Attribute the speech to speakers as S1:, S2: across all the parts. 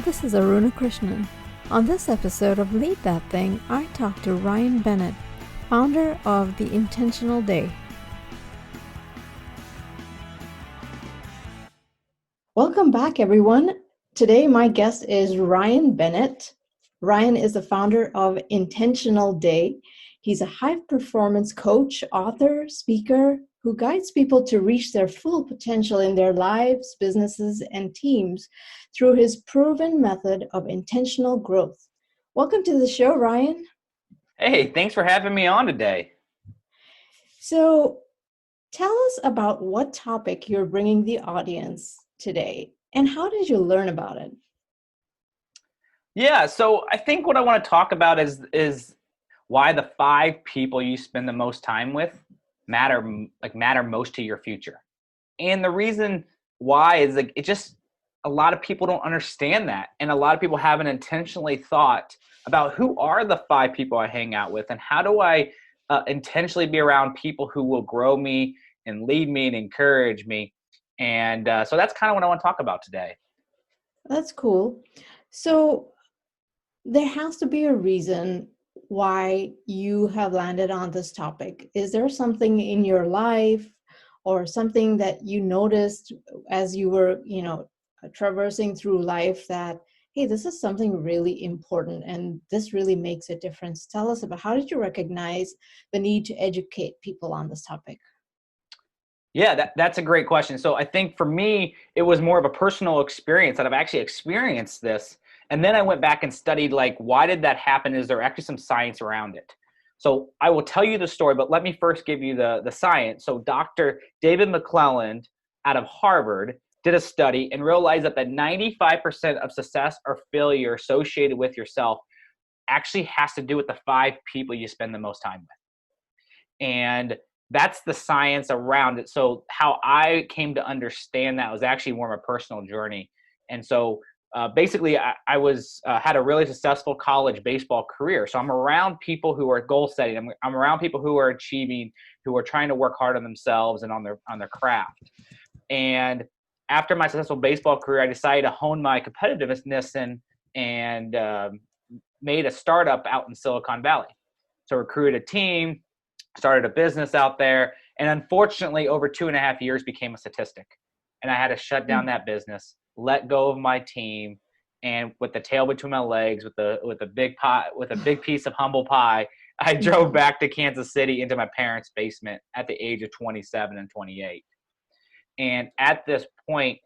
S1: This is Aruna Krishnan. On this episode of Lead That Thing, I talk to Ryan Bennett, founder of The Intentional Day. Welcome back, everyone. Today, my guest is Ryan Bennett. Ryan is the founder of Intentional Day. He's a high-performance coach, author, speaker, who guides people to reach their full potential in their lives, businesses, and teams through his proven method of intentional growth. Welcome to the show, Ryan.
S2: Hey, thanks for having me on today.
S1: So, tell us about what topic you're bringing the audience today, and how did you learn about it?
S2: Yeah, so I think what I want to talk about is why the 5 people you spend the most time with matter most to your future. And the reason why is it just a lot of people don't understand that, and a lot of people haven't intentionally thought about who are the 5 people I hang out with, and how do I intentionally be around people who will grow me and lead me and encourage me. And so that's kind of what I want to talk about today.
S1: That's cool. So, there has to be a reason why you have landed on this topic. Is there something in your life or something that you noticed as you were, traversing through life that, hey, this is something really important and this really makes a difference? Tell us about how did you recognize the need to educate people on this topic?
S2: Yeah, that's a great question. So I think for me, it was more of a personal experience that I've actually experienced this. And then I went back and studied, like, why did that happen? Is there actually some science around it? So I will tell you the story, but let me first give you the science. So Dr. David McClelland out of Harvard did a study and realized that the 95% of success or failure associated with yourself actually has to do with the 5 people you spend the most time with. And that's the science around it. So how I came to understand that was actually more of a personal journey. And so basically I was had a really successful college baseball career. So I'm around people who are goal setting. I'm around people who are achieving, who are trying to work hard on themselves and on their craft. And after my successful baseball career, I decided to hone my competitiveness and made a startup out in Silicon Valley. So recruited a team, started a business out there, and unfortunately over 2.5 years became a statistic. And I had to shut down that business, let go of my team, and with the tail between my legs, with a big piece of humble pie, I drove back to Kansas City into my parents' basement at the age of 27 and 28. And at this point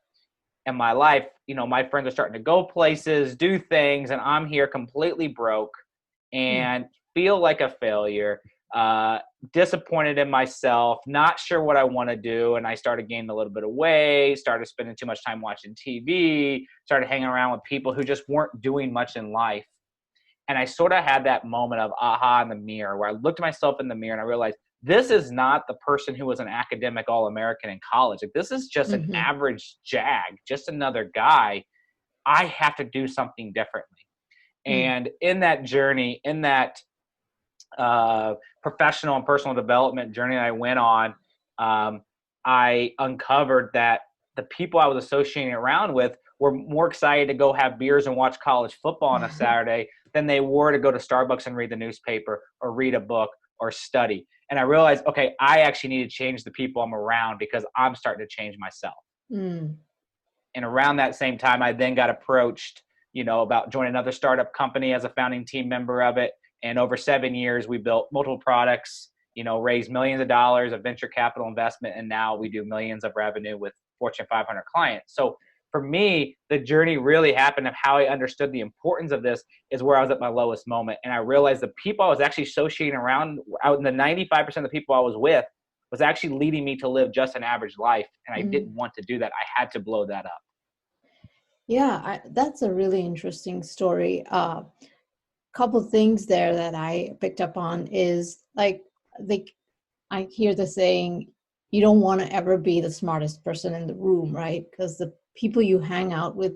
S2: in my life, my friends are starting to go places, do things, and I'm here completely broke and feel like a failure, disappointed in myself, not sure what I want to do. And I started gaining a little bit of weight, started spending too much time watching TV, started hanging around with people who just weren't doing much in life. And I sort of had that moment of aha in the mirror, where I looked at myself in the mirror and I realized this is not the person who was an academic All-American in college. Like, this is just an average jag, just another guy. I have to do something differently. And in that journey, in that professional and personal development journey I went on, I uncovered that the people I was associating around with were more excited to go have beers and watch college football on a Saturday than they were to go to Starbucks and read the newspaper or read a book or study. And I realized, okay, I actually need to change the people I'm around because I'm starting to change myself. And around that same time, I then got approached, about joining another startup company as a founding team member of it. And over 7 years, we built multiple products, raised millions of dollars of venture capital investment. And now we do millions of revenue with Fortune 500 clients. So for me, the journey really happened of how I understood the importance of this is where I was at my lowest moment. And I realized the people I was actually associating around, out in the 95% of the people I was with, was actually leading me to live just an average life. And I didn't want to do that. I had to blow that up.
S1: Yeah, that's a really interesting story. Couple things there that I picked up on is like I hear the saying, you don't want to ever be the smartest person in the room, right? Because the people you hang out with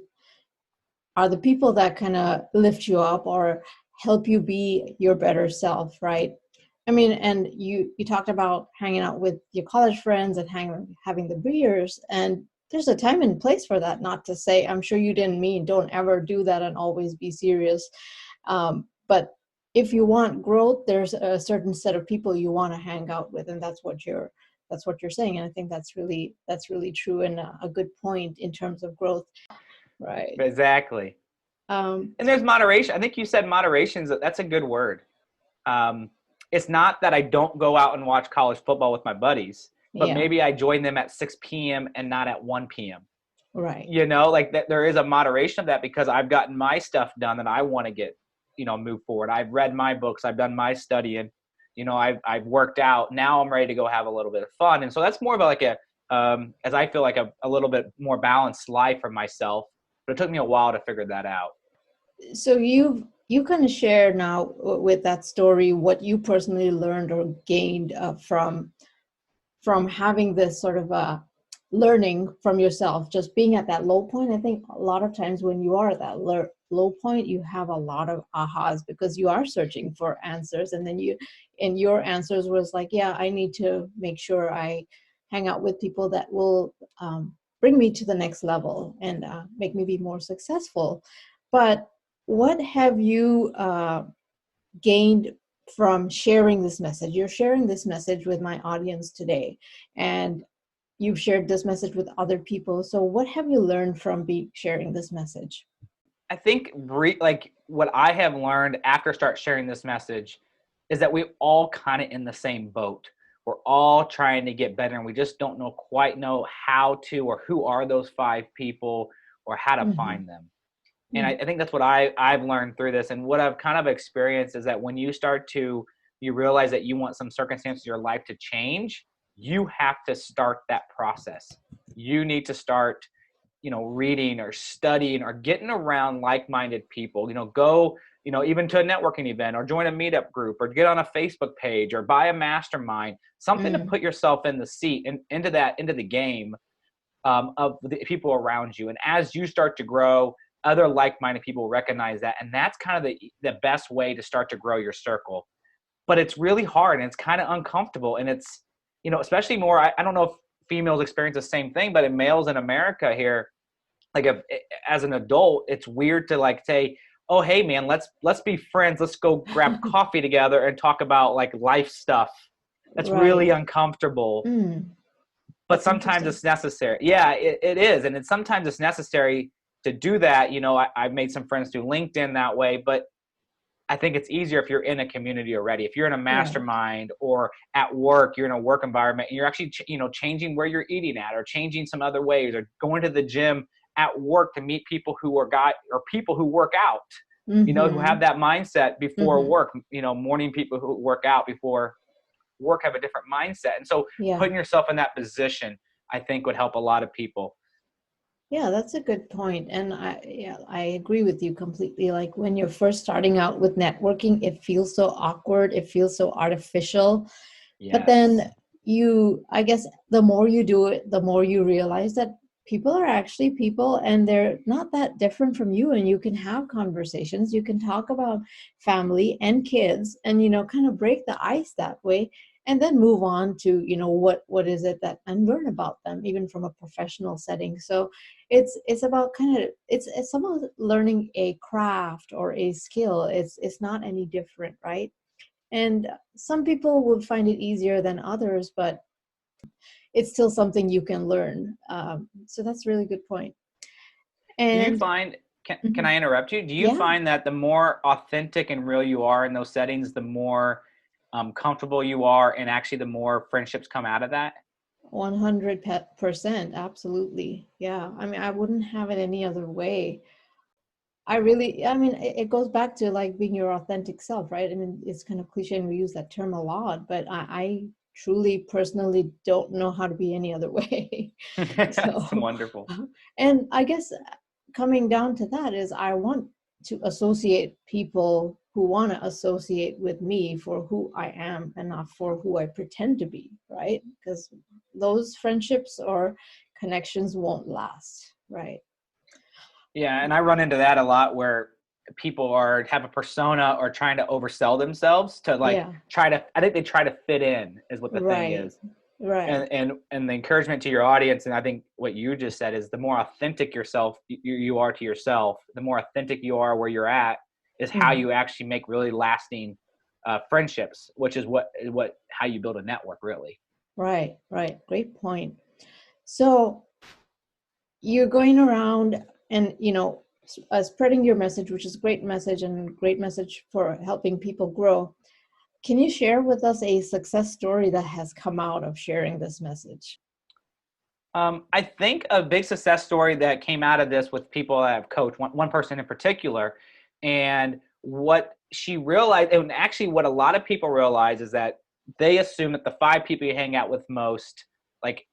S1: are the people that kind of lift you up or help you be your better self, right? I mean, and you talked about hanging out with your college friends and having the beers, and there's a time and place for that. Not to say, I'm sure you didn't mean don't ever do that and always be serious. But if you want growth, there's a certain set of people you want to hang out with, and that's what you're saying. And I think that's really true, and a good point in terms of growth. Right.
S2: Exactly. And there's moderation. I think you said moderation. That's a good word. It's not that I don't go out and watch college football with my buddies, but maybe I join them at 6 p.m. and not at 1 p.m.
S1: Right.
S2: Like that, there is a moderation of that because I've gotten my stuff done that I want to get, move forward. I've read my books. I've done my studying. I've worked out. Now I'm ready to go have a little bit of fun. And so that's more of like as I feel like a little bit more balanced life for myself. But it took me a while to figure that out.
S1: So you kind of share now with that story what you personally learned or gained from having this sort of learning from yourself, just being at that low point. I think a lot of times when you are at that low point, you have a lot of ahas because you are searching for answers, and then your answers was like, yeah, I need to make sure I hang out with people that will bring me to the next level and make me be more successful. But what have you gained from sharing this message? You're sharing this message with my audience today, and you've shared this message with other people. So what have you learned from sharing this message?
S2: I think like what I have learned after start sharing this message is that we all kind of in the same boat. We're all trying to get better, and we just don't quite know how to, or who are those 5 people, or how to find them. And I think that's what I've learned through this. And what I've kind of experienced is that when you realize that you want some circumstances in your life to change, you have to start that process. You need to start, reading or studying or getting around like-minded people, go, even to a networking event or join a meetup group or get on a Facebook page or buy a mastermind, something to put yourself in the seat and into the game of the people around you. And as you start to grow, other like-minded people recognize that. And that's kind of the best way to start to grow your circle. But it's really hard and it's kind of uncomfortable. And it's, especially more, I don't know if females experience the same thing, but in males in America here, like as an adult, it's weird to like say, oh, hey man, let's be friends. Let's go grab coffee together and talk about like life stuff. That's really uncomfortable. But sometimes it's necessary. Yeah, it is. And sometimes it's necessary to do that. I've made some friends through LinkedIn that way, but I think it's easier if you're in a community already. If you're in a mastermind or at work, you're in a work environment and you're actually, changing where you're eating at or changing some other ways or going to the gym at work to meet people who are people who work out, who have that mindset before work, morning people who work out before work have a different mindset. And so putting yourself in that position, I think would help a lot of people.
S1: Yeah, that's a good point. And I agree with you completely. Like when you're first starting out with networking, it feels so awkward. It feels so artificial. Yes. But then I guess the more you do it, the more you realize that people are actually people and they're not that different from you. And you can have conversations. You can talk about family and kids and, kind of break the ice that way. And then move on to, what is it that, and learn about them, even from a professional setting. So it's about it's about learning a craft or a skill. It's not any different, right? And some people would find it easier than others, but it's still something you can learn. So that's a really good point. And
S2: do you find, can I interrupt you? Do you find that the more authentic and real you are in those settings, the more comfortable you are, and actually the more friendships come out of that?
S1: 100%, absolutely. Yeah, I mean, I wouldn't have it any other way. It goes back to like being your authentic self, right? I mean, it's kind of cliche and we use that term a lot, but I truly personally don't know how to be any other way.
S2: That's wonderful.
S1: And I guess coming down to that is I want to associate people who want to associate with me for who I am and not for who I pretend to be, right? Because those friendships or connections won't last, right?
S2: Yeah, and I run into that a lot where people have a persona or trying to oversell themselves to I think they try to fit in is what the thing is.
S1: Right.
S2: And the encouragement to your audience, and I think what you just said, is the more authentic you are to yourself, the more authentic you are where you're at, is how
S1: Mhm.
S2: you actually make really lasting friendships, which is how you build a network, really.
S1: Right, right. Great point. So you're going around and, spreading your message, which is a great message and great message for helping people grow. Can you share with us a success story that has come out of sharing this message?
S2: I think a big success story that came out of this with people that I've coached, one person in particular, and what she realized, and actually what a lot of people realize, is that they assume that the 5 people you hang out with most, like,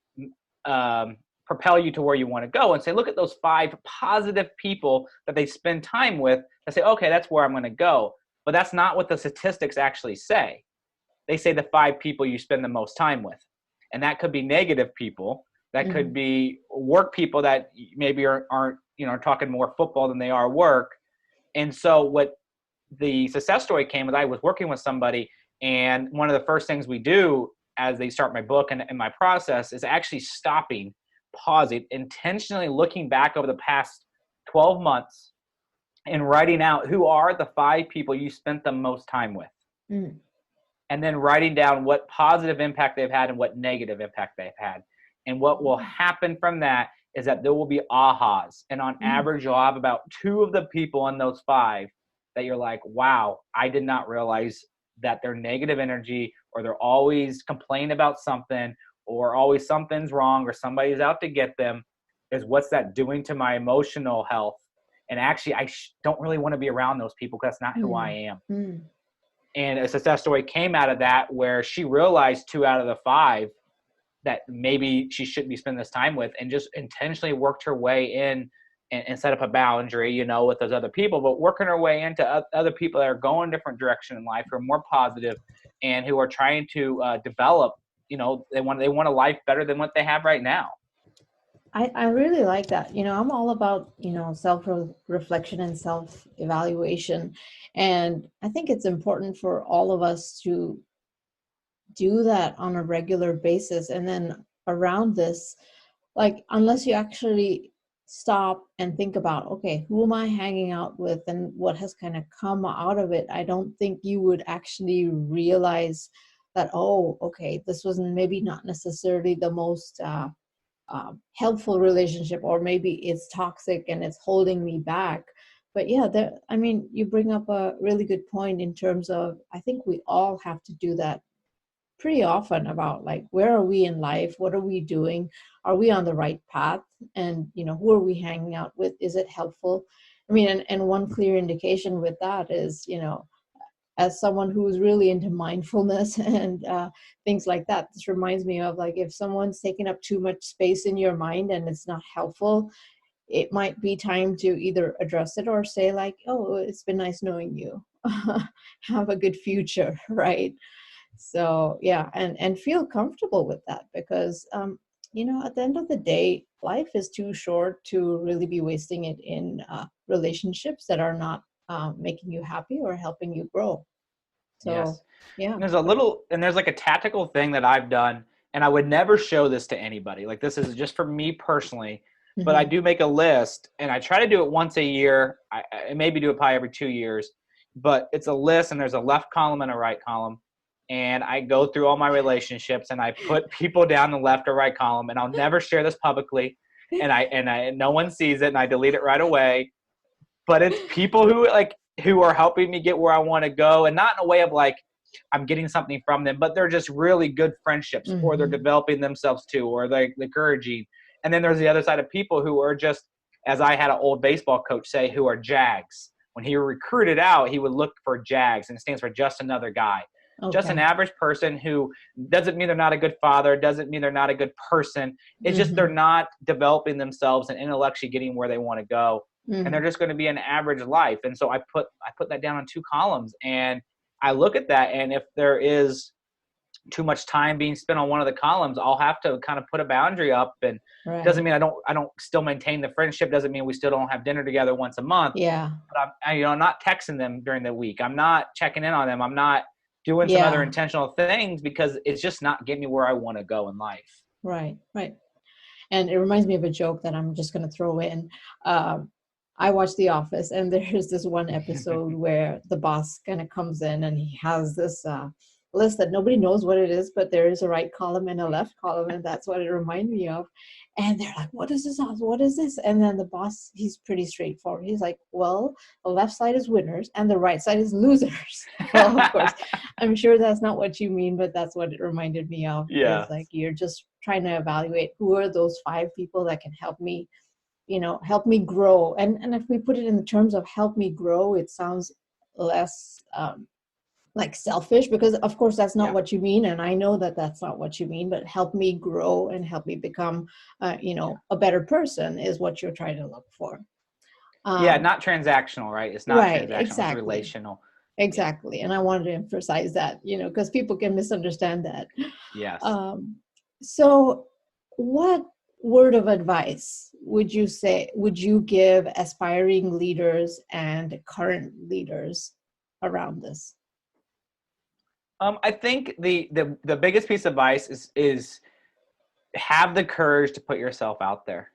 S2: um, propel you to where you want to go, and say, look at those 5 positive people that they spend time with. I say, okay, that's where I'm going to go. But that's not what the statistics actually say. They say the 5 people you spend the most time with, and that could be negative people. That could
S1: Mhm.
S2: be work people that maybe aren't talking more football than they are work. And so what the success story came with, I was working with somebody, and one of the first things we do as they start my book and my process is actually stopping, pausing, intentionally looking back over the past 12 months and writing out who are the 5 people you spent the most time with,
S1: Mm.
S2: and then writing down what positive impact they've had and what negative impact they've had. And what will happen from that is that there will be ahas. And on
S1: Mm.
S2: average, you'll have about 2 of the people in those 5 that you're like, wow, I did not realize that their negative energy, or they're always complaining about something, or always something's wrong, or somebody's out to get them, is what's that doing to my emotional health? And actually, I don't really want to be around those people because that's not who I
S1: Mm.
S2: am.
S1: Mm.
S2: And a success story came out of that, where she realized 2 out of the 5 that maybe she shouldn't be spending this time with, and just intentionally worked her way in and set up a boundary, with those other people, but working her way into other people that are going a different direction in life, who are more positive, and who are trying to develop. They want a life better than what they have right now.
S1: I really like that. I'm all about, self-reflection and self-evaluation. And I think it's important for all of us to do that on a regular basis. And then around this, like, unless you actually stop and think about, okay, who am I hanging out with and what has kind of come out of it, I don't think you would actually realize that, oh, okay, this was maybe not necessarily the most helpful relationship, or maybe it's toxic and it's holding me back. But yeah, I mean, you bring up a really good point in terms of, I think we all have to do that pretty often, about like, where are we in life, what are we doing, are we on the right path, and who are we hanging out with, is it helpful? I mean, and one clear indication with that is, as someone who's really into mindfulness and things like that, this reminds me of, like, if someone's taking up too much space in your mind and it's not helpful, it might be time to either address it or say, like, oh, it's been nice knowing you. Have a good future, right? So yeah, and feel comfortable with that, because at the end of the day, life is too short to really be wasting it in relationships that are not making you happy or helping you grow. So
S2: Yes.
S1: yeah.
S2: And there's like a tactical thing that I've done, and I would never show this to anybody. Like, this is just for me personally, but I
S1: Hmm.
S2: do make a list, and I try to do it once a year. I maybe do it probably every 2 years, but it's a list, and there's a left column and a right column. And I go through all my relationships, and I put people down the left or right column, and I'll never share this publicly. And no one sees it, and I delete it right away. But it's people who are helping me get where I want to go, and not in a way of like I'm getting something from them, but they're just really good friendships, or they're
S1: Hmm.
S2: developing themselves too, or they're encouraging. And then there's the other side of people who are just, as I had an old baseball coach say, who are Jags. When he recruited out, he would look for Jags, and it stands for just another guy. Just an
S1: Okay.
S2: average person, who doesn't mean they're not a good father, doesn't mean they're not a good person. It's just they're
S1: Hmm.
S2: not developing themselves and intellectually getting where they want to go, and they're
S1: Hmm.
S2: just going to be an average life. And so I put that down on 2 columns, and I look at that, and if there is too much time being spent on one of the columns, I'll have to kind of put a boundary up. And it doesn't
S1: Right.
S2: mean I don't still maintain the friendship. Doesn't mean we still don't have dinner together once a month.
S1: Yeah.
S2: But I'm not texting them during the week. I'm not checking in on them. I'm not doing some other
S1: Yeah.
S2: intentional things because it's just not getting me where I want to go in life.
S1: Right. Right. And it reminds me of a joke that I'm just going to throw in. Um, I watch The Office, and there's this one episode where the boss kind of comes in and he has this list that nobody knows what it is, but there is a right column and a left column, and that's what it reminded me of. And they're like, "What is this? What is this?" And then the boss, he's pretty straightforward. He's like, "Well, the left side is winners and the right side is losers." Well, of course, I'm sure that's not what you mean, but that's what it reminded me of.
S2: Yeah.
S1: Is like you're just trying to evaluate who are those 5 people that can help me, help me grow. And if we put it in the terms of help me grow, it sounds less like selfish, because of course that's not
S2: Yeah.
S1: what you mean, and I know that that's not what you mean, but help me grow and help me become a better person is what you're trying to look for.
S2: Yeah, not transactional, right? It's not
S1: Right,
S2: transactional, it's
S1: exactly.
S2: relational.
S1: Exactly. And I wanted to emphasize that, because people can misunderstand that.
S2: Yes.
S1: So what word of advice would you give aspiring leaders and current leaders around this?
S2: I think the biggest piece of advice is have the courage to put yourself out there.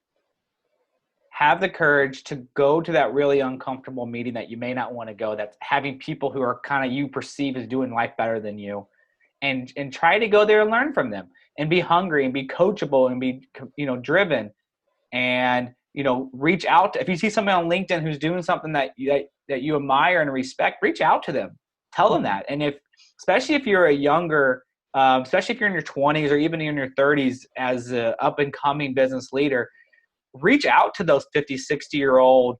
S2: Have the courage to go to that really uncomfortable meeting that you may not want to go, that's having people who are kind of you perceive as doing life better than you, and try to go there and learn from them and be hungry and be coachable and be driven, and reach out to, if you see somebody on LinkedIn who's doing something that you admire and respect, reach out to them, tell them that. And especially if you're a younger, especially if you're in your 20s or even in your 30s as an up and coming business leader, reach out to those 50, 60-year-old,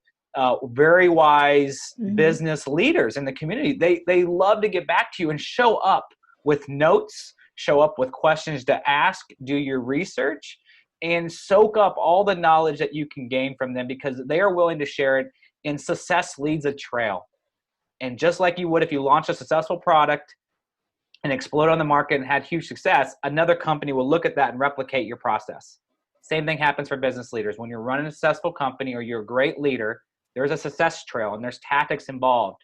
S2: very wise business leaders in the community. They love to get back to you and show up with notes, show up with questions to ask, do your research, and soak up all the knowledge that you can gain from them, because they are willing to share it. And success leads a trail. And just like you would if you launched a successful product and exploded on the market and had huge success, another company will look at that and replicate your process. Same thing happens for business leaders. When you're running a successful company or you're a great leader, there's a success trail and there's tactics involved.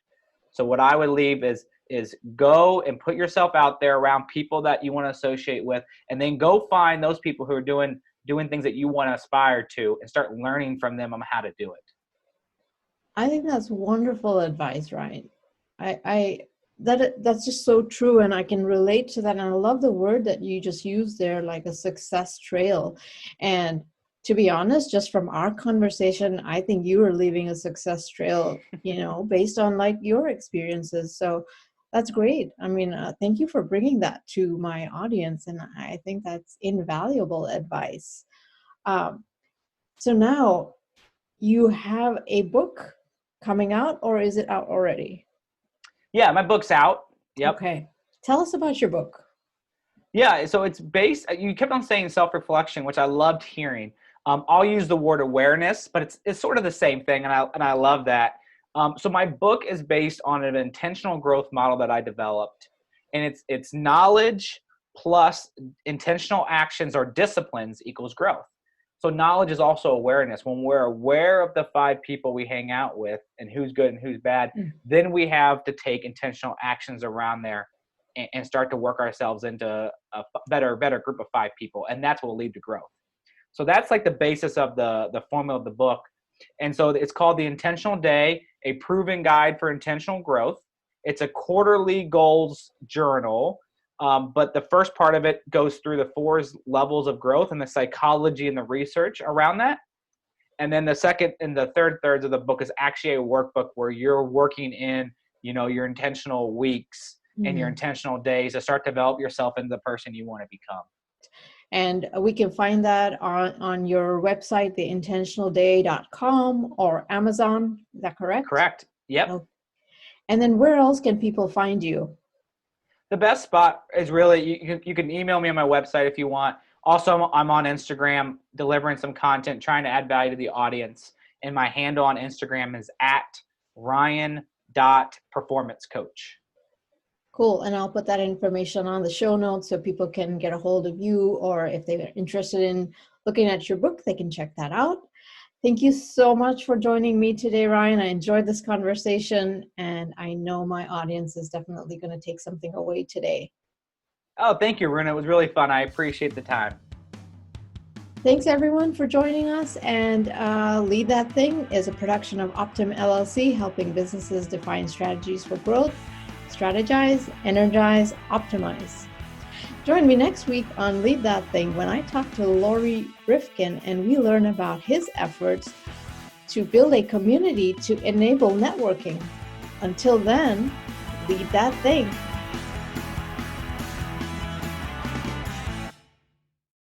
S2: So what I would leave is go and put yourself out there around people that you want to associate with, and then go find those people who are doing things that you want to aspire to, and start learning from them on how to do it.
S1: I think that's wonderful advice, Ryan. That's just so true, and I can relate to that. And I love the word that you just used there, like a success trail. And to be honest, just from our conversation, I think you are leaving a success trail, based on like your experiences. So that's great. I mean, thank you for bringing that to my audience, and I think that's invaluable advice. So now you have a book coming out, or is it out already?
S2: Yeah, my book's out. Yep.
S1: Okay. Tell us about your book.
S2: Yeah, so it's based, you kept on saying self-reflection, which I loved hearing. I'll use the word awareness, but it's sort of the same thing, and I love that. So my book is based on an intentional growth model that I developed, and it's knowledge plus intentional actions or disciplines equals growth. So knowledge is also awareness. When we're aware of the 5 people we hang out with and who's good and who's bad, then we have to take intentional actions around there and start to work ourselves into a better group of 5 people. And that's what will lead to growth. So that's like the basis of the formula of the book. And so it's called The Intentional Day, a proven guide for intentional growth. It's a quarterly goals journal. But the first part of it goes through the 4 levels of growth and the psychology and the research around that. And then the second and the third thirds of the book is actually a workbook where you're working in, your intentional weeks and your intentional days to start to develop yourself into the person you want to become.
S1: And we can find that on your website, theintentionalday.com, or Amazon. Is that correct?
S2: Correct. Yep.
S1: Okay. And then where else can people find you?
S2: The best spot is really, you can email me on my website if you want. Also, I'm on Instagram delivering some content, trying to add value to the audience. And my handle on Instagram is @Ryan.performancecoach.
S1: Cool. And I'll put that information on the show notes so people can get a hold of you, or if they're interested in looking at your book, they can check that out. Thank you so much for joining me today, Ryan. I enjoyed this conversation, and I know my audience is definitely going to take something away today.
S2: Oh, thank you, Aruna. It was really fun. I appreciate the time.
S1: Thanks, everyone, for joining us. And Lead That Thing is a production of Optim LLC, helping businesses define strategies for growth, strategize, energize, optimize. Join me next week on Lead That Thing when I talk to Lori Rifkin and we learn about his efforts to build a community to enable networking. Until then, lead that thing.